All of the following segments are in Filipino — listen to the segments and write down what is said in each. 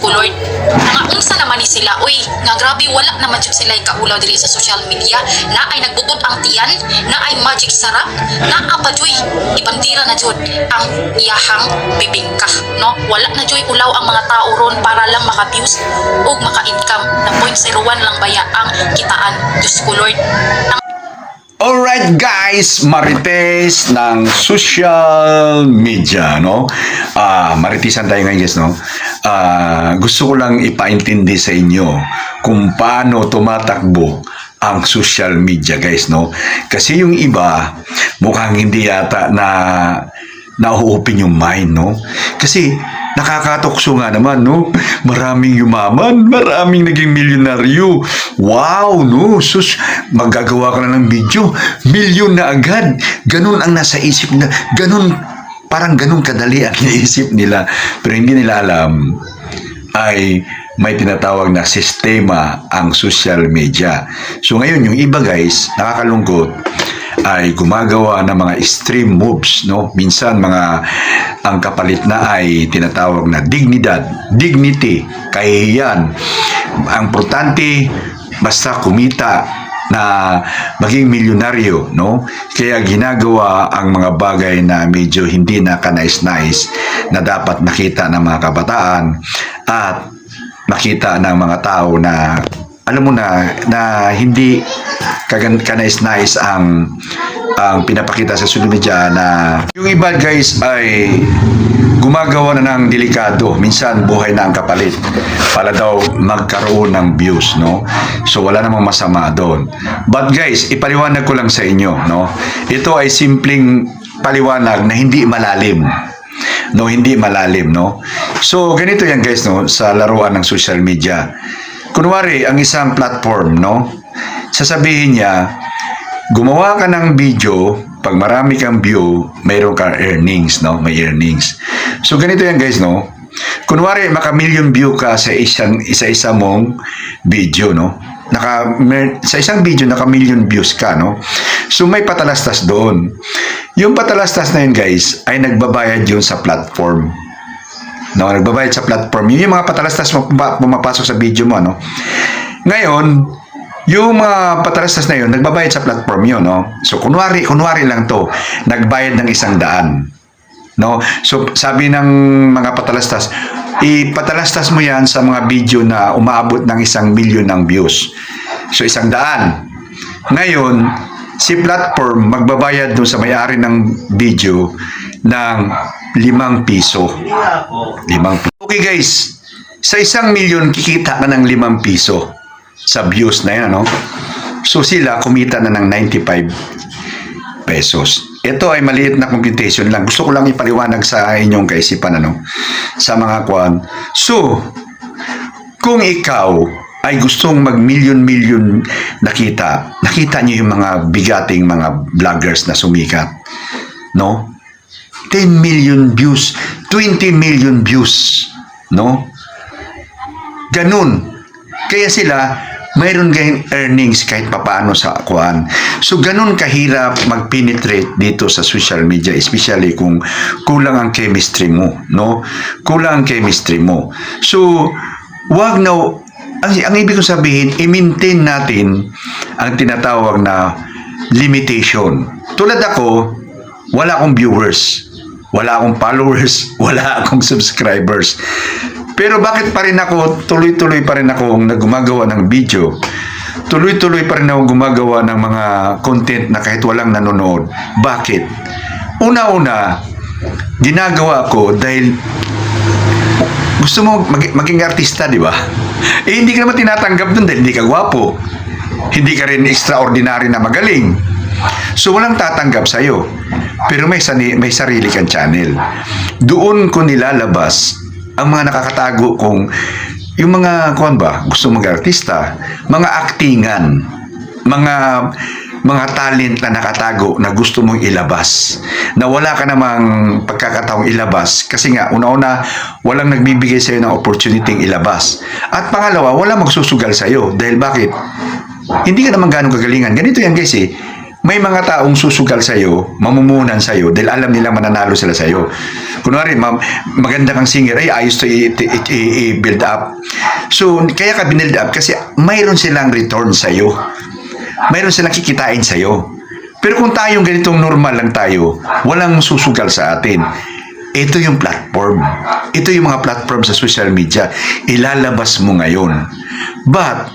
Lord, nga unsa naman ni sila, uy, nga grabe wala naman jud sila kaulaw diri sa social media, na ay nagbutod ang tiyan, na ay magic sarap, na pa joy ibandira na jud ang iyahang bibingka, no? Wala na joy ulaw ang mga tao ron para lang maka-views ug maka-income na 0.01 lang baya ang kitaan. Diyos ko Lord. Alright guys, marites ng social media, no? Maritisan tayo ngayon guys, no? Gusto ko lang ipaintindi sa inyo kung paano tumatakbo ang social media guys, no? Kasi yung iba, mukhang hindi yata na na-open yung mind, no? Kasi nakakatokso nga naman, no? Maraming yumaman, maraming naging milyonaryo. Wow, no? Sus, maggagawa ka na ng video, milyon na agad. Ganun ang nasa isip na, ganun, parang ganun kadali ang naisip nila. Pero hindi nila alam ay may tinatawag na sistema ang social media. So ngayon, yung iba guys, nakakalungkot, ay gumagawa ng mga extreme moves, no? Minsan ang kapalit na ay tinatawag na dignity, kahihiyan. Ang importante basta kumita na maging milyonaryo, no? Kaya ginagawa ang mga bagay na medyo hindi na kanais-nais na dapat nakita ng mga kabataan at makita ng mga tao na alam mo na hindi kanais-nais ang pinapakita sa social media. Na yung iba guys ay gumagawa na ng delikado, minsan buhay na ang kapalit para daw magkaroon ng views, no? So wala namang masama doon. But guys, ipaliwanag ko lang sa inyo, no? Ito ay simpleng paliwanag na hindi malalim. No, hindi malalim, no? So ganito yan guys, no, sa laruan ng social media. Kunwari, ang isang platform, no? Sasabihin niya, gumawa ka ng video, pag marami kang view, mayroon kang earnings, no? May earnings. So, ganito yan guys, no? Kunwari, maka-million view ka sa isa mong video, no? Sa isang video, naka-million views ka, no? So, may patalastas doon. Yung patalastas na yun, guys, ay nagbabayad yun sa platform. No, nagbabayad sa platform. Yun yung mga patalastas pumapasok sa video mo, no? Ngayon, yung mga patalastas na yun, nagbabayad sa platform yun, no? So, kunwari lang to, nagbayad ng 100. No? So, sabi ng mga patalastas, ipatalastas mo yan sa mga video na umaabot ng 1,000,000 ng views. So, 100. Ngayon, si platform magbabayad dun sa may-ari ng video ng 5 piso. 5 piso. Okay guys, sa 1,000,000 kikita ka ng 5 piso sa views na yan, no? So sila kumita na ng 95 pesos. Ito ay maliit na computation lang. Gusto ko lang ipaliwanag sa inyong kaisipan, ano? Sa mga kwan. So, kung ikaw ay gustong mag-million nakita niyo yung mga bigating mga vloggers na sumikat, no? 10 million views, 20 million views, no? Ganun. Kaya sila, mayroon kayong earnings kahit papaano sa akuan. So, ganun kahirap mag-penetrate dito sa social media, especially kung kulang ang chemistry mo, no? Kulang ang chemistry mo. So, wag na, ang ibig kong sabihin, i-maintain natin ang tinatawag na limitation. Tulad ako, wala akong viewers, wala akong followers, wala akong subscribers. Pero bakit pa rin ako, tuloy-tuloy pa rin ako gumagawa ng video. Tuloy-tuloy pa rin ako gumagawa ng mga content na kahit walang nanonood. Bakit? Una-una, ginagawa ko dahil gusto mo maging artista, di ba? Eh, hindi ka naman tinatanggap dun dahil hindi ka gwapo. Hindi ka rin extraordinary na magaling. So, walang tatanggap sa'yo. Pero may sarili kang channel. Doon ko nilalabas ang mga nakakatago kong, yung mga, gusto mag-artista, mga aktingan, mga talent na nakatago na gusto mong ilabas. Na wala ka namang pagkakataong ilabas. Kasi nga, una-una, walang nagbibigay sa'yo ng opportunity ilabas. At pangalawa, wala magsusugal sa'yo. Dahil bakit? Hindi ka naman ganong kagalingan. Ganito yan guys eh. may mga taong susugal sa'yo, mamumunan sa'yo, dahil alam nila mananalo sila sa'yo. Kunwari, maganda kang singer, ay ayos to i-build up. So, kaya ka binuild up kasi mayroon silang return sa'yo. Mayroon silang kikitain sa'yo. Pero kung tayong ganitong normal lang tayo, walang susugal sa atin. Ito yung platform. Ito yung mga platform sa social media. Ilalabas mo ngayon. But,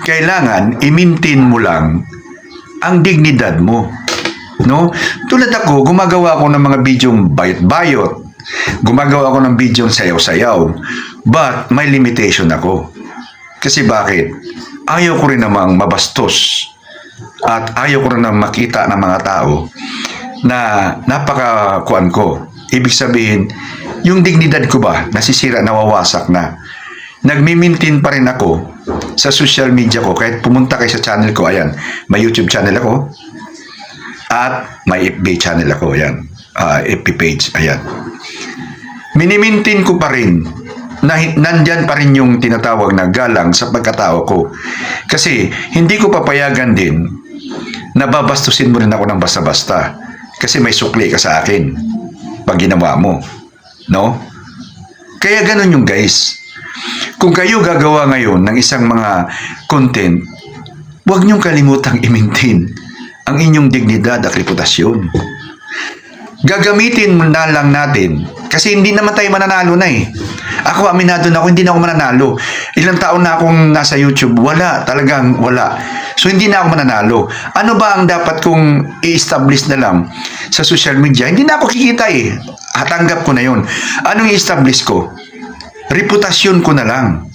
kailangan i-maintain mo lang ang dignidad mo. No? Tulad ako, gumagawa ako ng mga bidyong bayot-bayot. Gumagawa ako ng bidyong sayaw-sayaw. But, may limitation ako. Kasi bakit? Ayaw ko rin namang mabastos. At ayaw ko rin namang makita ng mga tao na napaka-kuan ko. Ibig sabihin, yung dignidad ko ba, nasisira, nawawasak na. Nagmi-maintain pa rin ako sa social media ko. Kahit pumunta kayo sa channel ko, ayan, may YouTube channel ako. At may FB channel ako, ayan. FB page, ayan. Mini-maintain ko pa rin na nandyan pa rin yung tinatawag na galang sa pagkatao ko. Kasi hindi ko papayagan din na babastusin mo rin ako ng basta-basta. Kasi may sukli ka sa akin pag ginawa mo. No? Kaya ganun yung guys. Kung kayo gagawa ngayon ng isang mga content, huwag niyong kalimutang i-maintain ang inyong dignidad at reputasyon. Gagamitin na lang natin kasi hindi naman tayo mananalo na eh. Ako, aminado na ako, hindi na ako mananalo. Ilang taon na akong nasa YouTube, wala, talagang wala. So, hindi na ako mananalo. Ano ba ang dapat kong i-establish na lang sa social media? Hindi na ako kikita eh. Hatanggap ko na yun. Anong i-establish ko? Reputasyon ko na lang.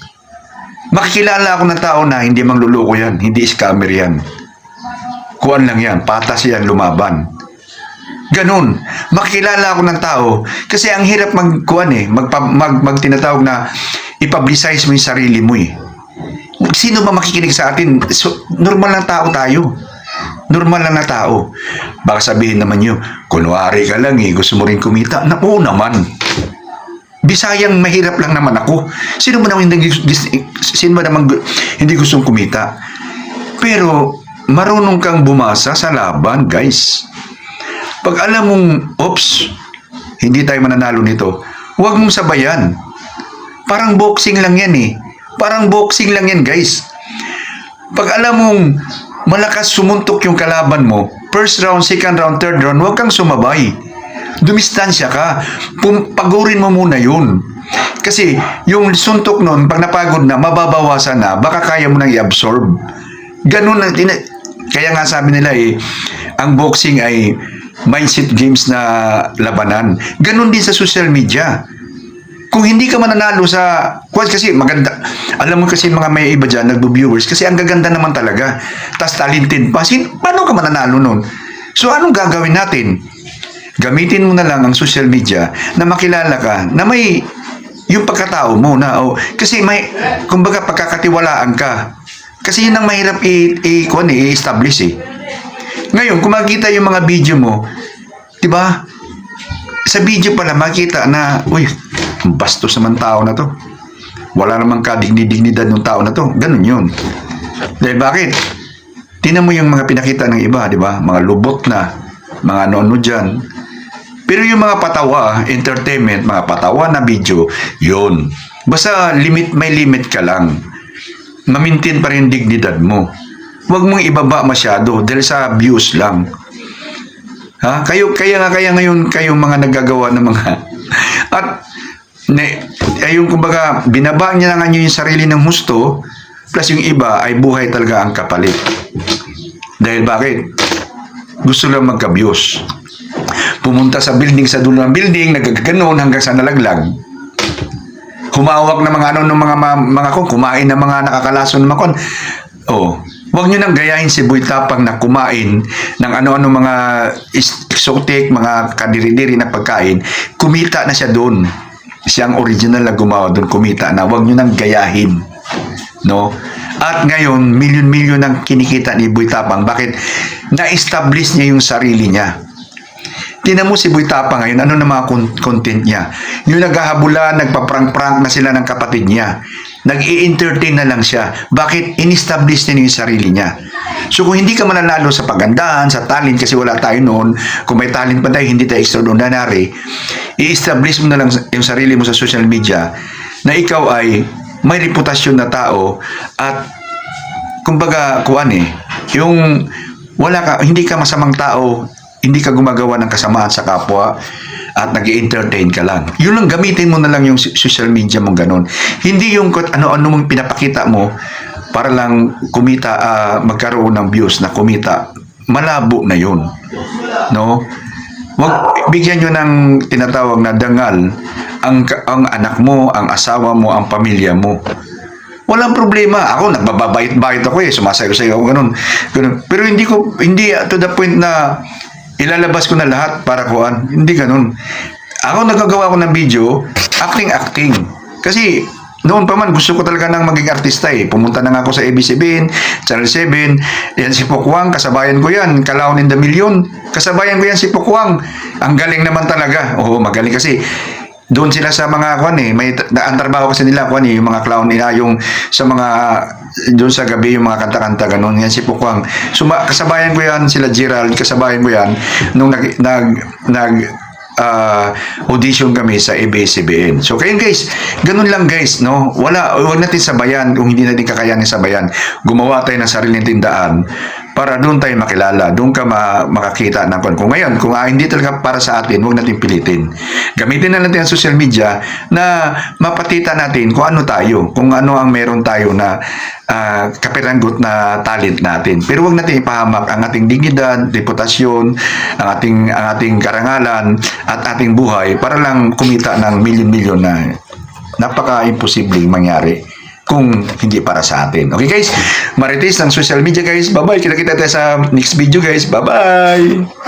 Makikilala ako ng tao na hindi mangluloko yan, hindi scammer yan. Kuan lang yan, patas yan, lumaban. Ganun. Makikilala ako ng tao kasi ang hirap magkuan eh, magtinatawag na i-publicize mo yung sarili mo eh. Sino ba makikinig sa atin? So, normal lang tao tayo. Normal lang na tao. Baka sabihin naman nyo, kunwari ka lang eh, gusto mo rin kumita. Naku naman. Bisayang mahirap lang naman ako. Sino ba naman hindi gustong kumita? Pero marunong kang bumasa sa laban, guys. Pag alam mong, oops, hindi tayo mananalo nito, huwag mong sabayan. Parang boxing lang yan eh. Parang boxing lang yan, guys. Pag alam mong malakas sumuntok yung kalaban mo, first round, second round, third round, huwag kang sumabay. Dumistansya ka. Pagurin mo muna yun. Kasi yung suntok nun, pag napagod na, mababawasan na, baka kaya mo nang i-absorb. Ganun na, kaya nga sabi nila eh, ang boxing ay mindset games na labanan. Ganun din sa social media. Kung hindi ka mananalo sa kasi maganda, alam mo kasi mga may iba dyan, nagbo-viewers, kasi ang gaganda naman talaga. Tas talented pa. Paano ka mananalo nun? So anong gagawin natin? Gamitin mo na lang ang social media na makilala ka, na may yung pagkatao mo na, kasi may, kumbaga pagkakatiwalaan ka. Kasi yun ang mahirap i-establish eh. Ngayon, kung makikita yung mga video mo, di ba? Sa video pala makita na, uy, bastos naman tao na to. Wala namang kadignidad ng tao na to. Ganun yun. Dahil bakit? Tingnan mo yung mga pinakita ng iba, di ba? Mga lubot na, mga ano dyan. Pero yung mga patawa, entertainment, mga patawa na video, yun. Basta may limit ka lang. Mamintin pa rin dignidad mo. Huwag mong ibaba masyado dahil sa views lang. Ha? Kaya ngayon kayong mga naggagawa ng mga at yung kumbaga binaba niya na nga yung sarili ng husto plus yung iba ay buhay talaga ang kapalit. Dahil bakit? Gusto lang magka-views. Pumunta sa building, sa dulo ng building, nagkaganon hanggang sa nalaglag. Humawak na mga mga kumain na mga nakakalason ng mga huwag nyo nang gayahin si Boy Tapang na kumain ng ano-ano mga exotic, mga kadiri-diri na pagkain. Kumita na siya doon. Siyang original na gumawa doon, kumita na. Huwag nyo nang gayahin. No? At ngayon, milyon-milyon ang kinikita ni Boy Tapang. Bakit? Na-establish niya yung sarili niya. Tingnan mo si Boy Tapang ngayon, ano na mga content niya? Yung naghahabulan, nagpa-prank-prank na sila ng kapatid niya. nag-i-entertain na lang siya. Bakit? In-establish niya yung sarili niya. So kung hindi ka mananalo sa pagandahan, sa talent, kasi wala tayo noon, kung may talent pa tayo, hindi tayo extraordinary, i-establish mo na lang yung sarili mo sa social media na ikaw ay may reputasyon na tao at kumbaga, yung hindi ka masamang tao, hindi ka gumagawa ng kasamaan sa kapwa, at nag-i-entertain ka lang. Yun lang, gamitin mo na lang yung social media mong ganun. Hindi yung ano-ano mong pinapakita mo para lang kumita, magkaroon ng views na kumita. Malabo na yun. No? Wag bigyan nyo ng tinatawag na dangal ang anak mo, ang asawa mo, ang pamilya mo. Walang problema. Ako, nagbababait-bait ako sumasayo-sayo ako, ganun. Pero hindi to the point na ilalabas ko na lahat para kuan. Hindi ganun. Ako nagagawa ko ng video, acting. Kasi noon pa man gusto ko talaga nang maging artista Pumunta na nga ako sa ABS-CBN, Channel 7. Yan si Pokwang, kasabayan ko yan. Kalaon in the Million. Kasabayan ko yan si Pokwang. Ang galing naman talaga. Oo, magaling kasi. Doon sila sa mga may naantrabaho kasi nila yung mga clown nila, yung sa mga doon sa gabi yung mga kanta-kanta ganun. Yan si Pukwang. So kasabayan ko yan, sila Gerald, kasabayan ko yan nung audition kami sa ABS-CBN. So kayo guys, ganun lang guys, no? Wag natin sabayan kung hindi natin kakayanin sabayan. Gumawa tayo ng sariling tindaan para doon tayo makilala, doon ka makakita ng kung ngayon, kung hindi talaga para sa atin, huwag natin pilitin. Gamitin na natin ang social media na mapatita natin kung ano tayo, kung ano ang meron tayo na kapiranggot na talent natin. Pero huwag natin ipahamak ang ating dignidad, reputasyon, ang ating karangalan at ating buhay para lang kumita ng milyon-milyon na napaka-imposibleng mangyari kung hindi para sa atin. Okay guys, Marites ng social media guys. Bye-bye. Kita-kita tayo sa next video guys. Bye-bye.